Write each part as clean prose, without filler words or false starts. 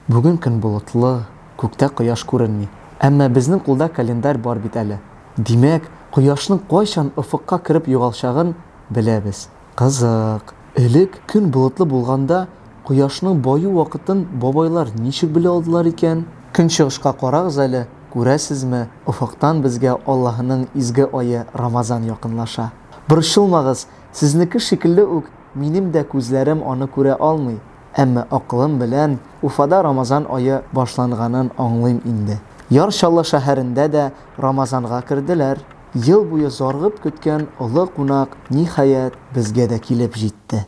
Бүген көн болытлы, күктә кояш күренми. Әмма безнең кулда календарь бар бит әле. Димәк, кояшның кайчан офыкка кереп югалчагын беләбез. Кызык. Элек көн болытлы булганда, кояшның баю вакытын бабайлар ничек белә алдылар икән? Көнчыгышка карагыз әле, күрәсезме, офыктан безгә Аллаһның изге ае Рамазан якынлаша. Борчылмагыз, сезнеке шикелле үк минем дә күзләрем аны күрә алмый. Әмма акылым белән Уфада Рамазан ае башланганын аңлыйм инде. Яршаллы шәһәрендә дә Рамазанга керделәр. Ел буе заргып көткән олы кунак ниһаять безгә дә килеп җитте.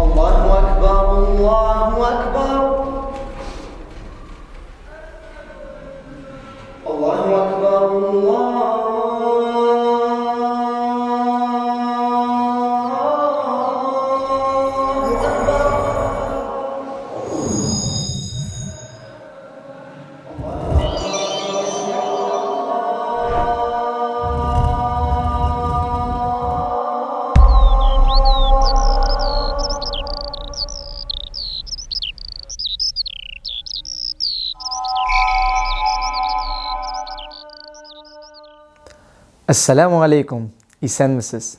Allahu Akbar, Allahu Akbar. Allahu Akbar, Allahu Akbar. Ассаламу алейкум, исәнмесез.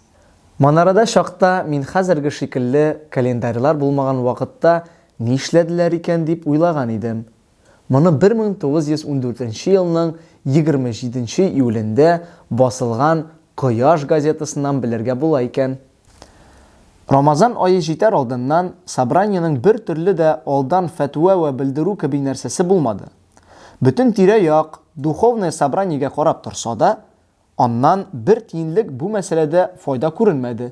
Манарада шакта мин хәзерге шикелле календарьлар булмаган вакытта ни эшләделәр икән дип уйлаган идем. Моны 1914 елның 27 июлендә басылган Кояш газетасыннан белергә була икән. Рамазан ае җитәр алдыннан собраниянең бер төрле дә алдан фәтва вә белдерү кеби нәрсәсе булмады. Бөтен тирә-як духовное собраниягә карап торса да, аннан бер тиенлек бу мәсьәләдә файда күренмәде.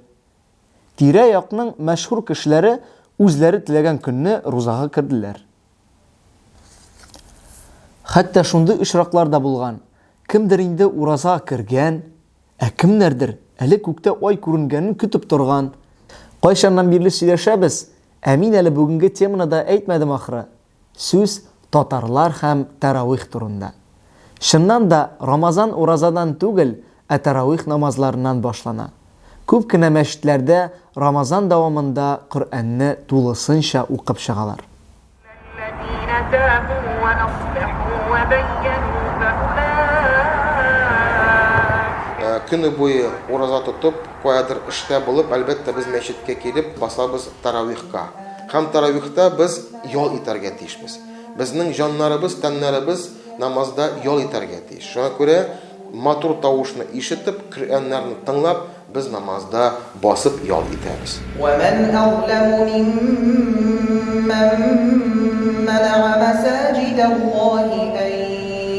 Тирә-якның мәшһүр кешеләре үзләре теләгән көнне рузага керделәр. Хәтта шундый очраклар да булган. Кемдер инде уразага кергән, ә кемнәрдер әле күктә ай күренгәнен көтеп торган. Кайчаннан бирле сөйләшәбез, ә мин әле бүгенге теманы да әйтмәдем ахры. Сүз татарлар һәм таравих турында. Шыннан да Рамазан уразадан түгел, ә таравих намазларынан башлана. Күп кенә мәчетләрдә Рамазан дәвамында Коръәнне тулысынча укып чыгалар. Көне буе ураза тотып, каядыр эштә булып, әлбәттә без мәчеткә килеп басабыз таравихка. Һәм таравихта без ял итәргә тиешбез. Безнең җаннарыбыз, тәннәребез намазда ял итәргә тиеш. Шуңа күрә матур тавышны ишетеп, Коръәннәрне тыңлап, без намазда басып ял итәбез. ومن أظلم ممن منع مساجد الله أن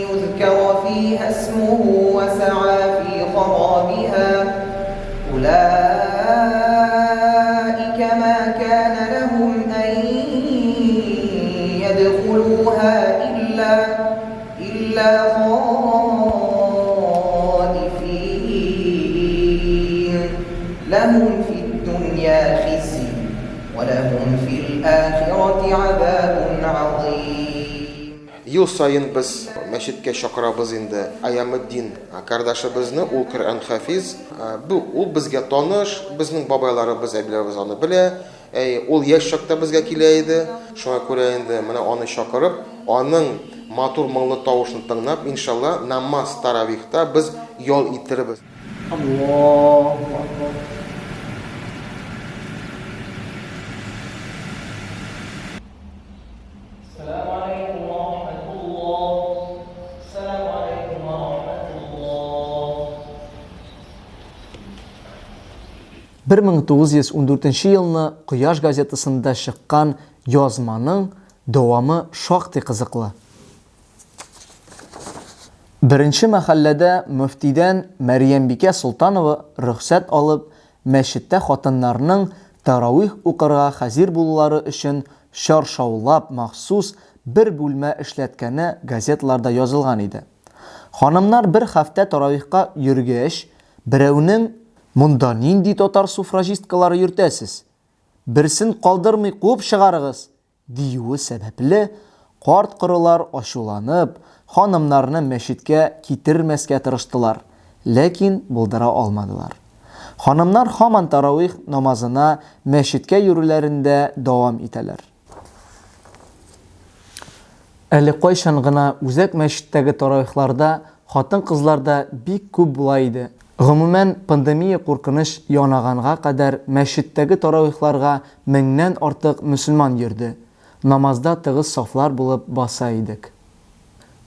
يذكر فيها اسمه وسعى في خرابها أولئك ما كان لهم أن يدخلوها إلا خائفين لهم في الدنيا خزي ولهم في الآخرة عذاب عظيم. Ел сайын без мәчеткә чакырабыз инде Аяметдин кардашыбызны, ул Коръән хафиз. Ул безгә таныш, безнең бабайларыбыз, әбиләребез аны белә. Ул яшь чакта безгә килә иде. Шуңа күрә инде менә аны чакырып, аның матур моңлы тавышын тыңлап, иншалла намаз таравихта без ял итербез. Allahu Akbar. Assalamu alaykum wa rahmatullah. Assalamu alaykum wa rahmatullah. 1914 елны Кояш газетасында чыккан язманың дәвамы шактый кызыклы. Беренче мәхәлләдә мөфтидән Мәрьямбикә Султанова рөхсәт алып, мәчеттә хатыннарның таравих укырга хәзер булулары өчен шаршаулап махсус бер бүлмә эшләткәне газеталарда язылган иде. Ханымнар бер хафта таравихка йөргәч, берәүнең "Монда нинди татар суфражисткалары йөртәсез? Берсен калдырмый куып чыгарыгыз" диюе сәбәпле карт-корылар ачуланып, ханымнарны мәчеткә китермәскә тырыштылар, ләкин булдыра алмадылар. Ханымнар һаман таравих намазына мәчеткә йөрүләрендә дәвам итәләр. Әле кайчан гына үзәк мәчеттәге таравихларда хатын-кызларда бик күп була иде. Гомумән, пандемия куркыныч янаганга кадәр мәчеттәге таравихларга 1000-нән артык мөселман йөрде. Намазда тыгыз сафлар булып баса идек.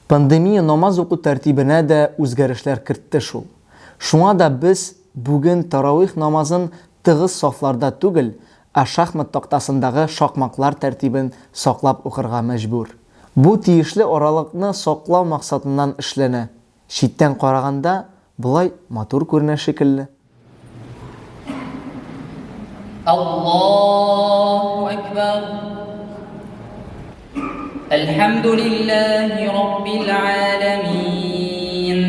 Пандемия намаз уку тәртибенә дә үзгәрешләр кертте шул. Шуңа да без бүген таравих намазын тыгыз сафларда түгел, ә шахмат тактасындагы шакмаклар тәртибен саклап укырга мәҗбүр. Бу тиешле аралыкны саклау максатыннан эшләнә. Читтән караганда булай матур күренә шикелле. Аллаһу акбар. Элхамдулиллахи раббил аламин.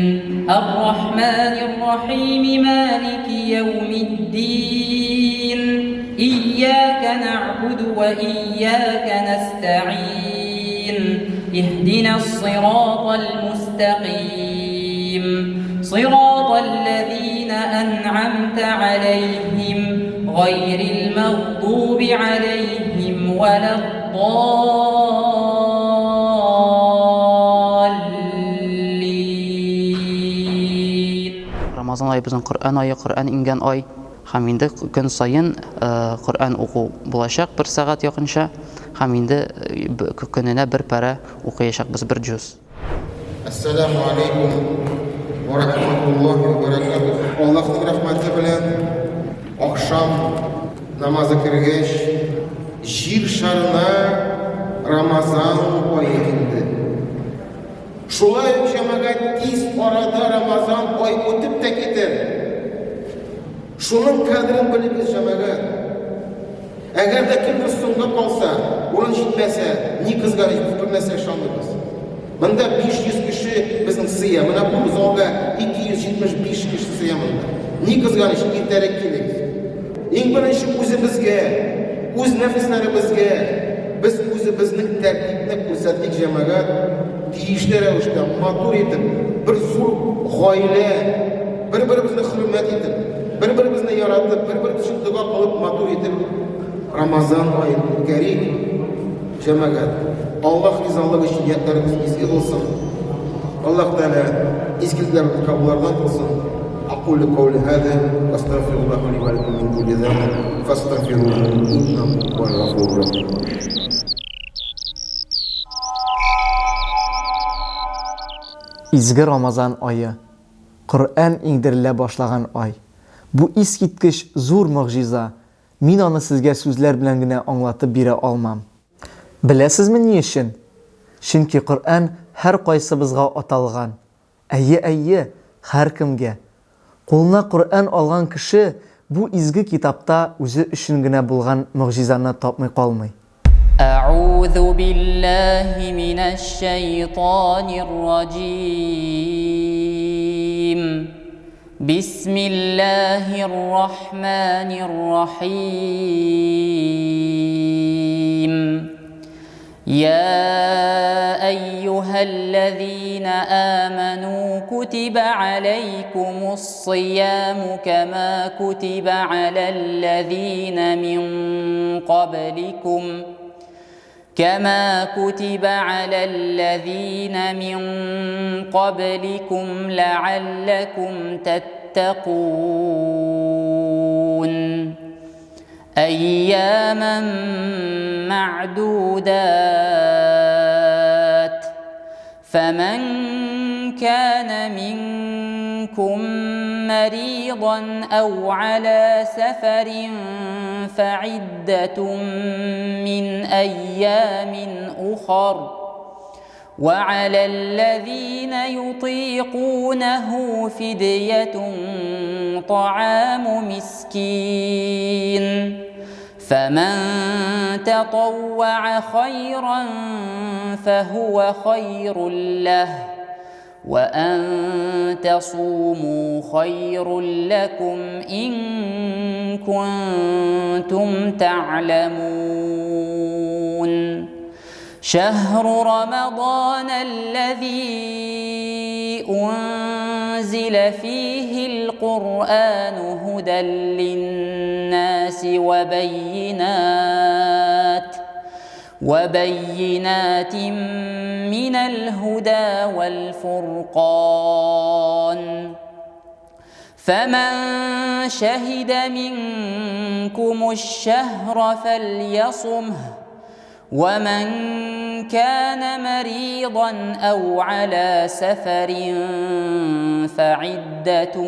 Ар-рахманир рахим, малики яумиддин. Iyяка нa'буду ва iyяка наста'ин. Ихдинас сиратал мустaqим. صراط الذين أنعمت عليهم غير المغضوب عليهم ولا الضالين. Рамазан айы безнең Коръән айы, Коръән ингән ай. Һәм инде көн сайын Коръән уку булачак 1 сәгать якынча. Һәм инде көненә бер пара укыячакбыз, бер җүз. Ассаламу алейкум ва рахматуллахи ва баракатух. Аллаһның рәхмәте белән акшам намазы кергәч, җир шарына Рамазан ае килде. Шулай җәмәгать тиз арада Рамазан ай үтеп тә китер. Шуның кадерен белегез җәмәгать. Әгәр дә кемдер соңга калса, урын җитмәсә, ни кызганыч бер нәрсә шанлыбыз. Монда 500 кеше безнең сыя, менә бу залга 275 кеше сыя монда. Ни кызганыч иртәрәк килегез. Иң беренче үзебезгә, үз нәфесләребезгә, без үзебезнең тәртипне күрсәтик җәмәгать, тиешле рәвештә матур итеп, бер зур гаилә, бер-беребезне хөрмәт итеп, бер-беребезне яратып, бер-беребез өчен дуа кылып матур итеп Рамазан айын үткәрик җәмәгать. Аллаһ ризалыгы өчен ниятебез изге булсын. Аллаһ Тәала изгеләрне кабуллардан кылсын. Aqulu qawli hadha wa astaghfirullaha li wa lakum min kulli dhanbin fastaghfiruhu innahu huwal ghafurur rahim. Изге Рамазан айы, Коръән иңдерелә башлаган ай. Бу искиткеч зур мөгъҗиза. Мин аны сезгә сүзләр белән генә аңлатып бирә алмам. Беләсезме ни өчен? Чөнки Коръән һәр кайсыбызга аталган. Әйе, һәр кемгә. Кулына Коръән алган кеше бу изге китапта үзе өчен генә булган мөгъҗизаны тапмый калмый. أعوذ بالله من الشيطان الرجيم بسم الله الرحمن الرحيم يا أيها الذين آمنوا كتب عليكم الصيام كما كتب على الذين من قبلكم لعلكم تتقون أياما معدودات فمن كان منكم مريضا أو على سفر فعدة من أيام أخر وعلى الذين يطيقونه فدية طعام مسكين فمن تطوع خيرا فهو خير له وأن تصوموا خير لكم إن كنتم تعلمون شهر رمضان الذي أنزل أنزل فيه القرآن هدى للناس وبينات من الهدى والفرقان فمن شهد منكم الشهر فليصمه ومن كان مريضا أو على سفر فعدة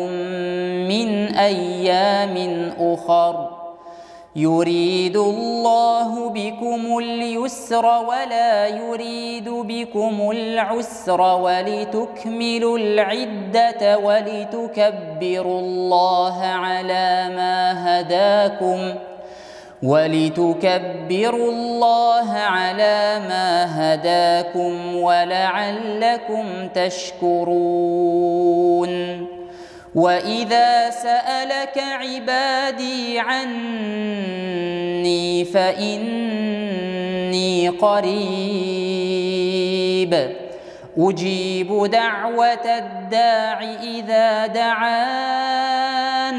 من أيام أخر يريد الله بكم اليسر ولا يريد بكم العسر ولتكملوا العدة ولتكبروا الله على ما هداكم ولعلكم تشكرون وإذا سألك عبادي عني فإني قريب أجيب دعوة الداع إذا دعان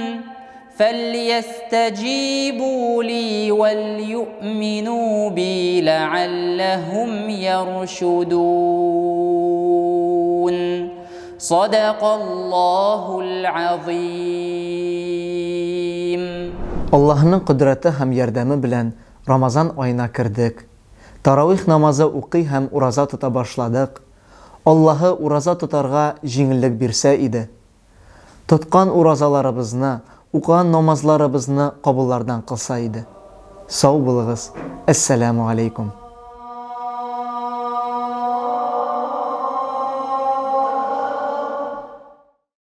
فليستجيبوا لي وليؤمنوا بي لعلهم يرشدون صدق الله العظيم. Allah'ın kudreti hem yardımı bilen Ramazan ayına kirdik. Taravih namazı uqi hem uraza tuta başladık. Allah'ı uraza tutarga jingillik birse idi. Tutkan urazalarımızını, uqan namazlarımızını qabullardan qılsa idi. Sağ bulunuz. Esselamu aleykum.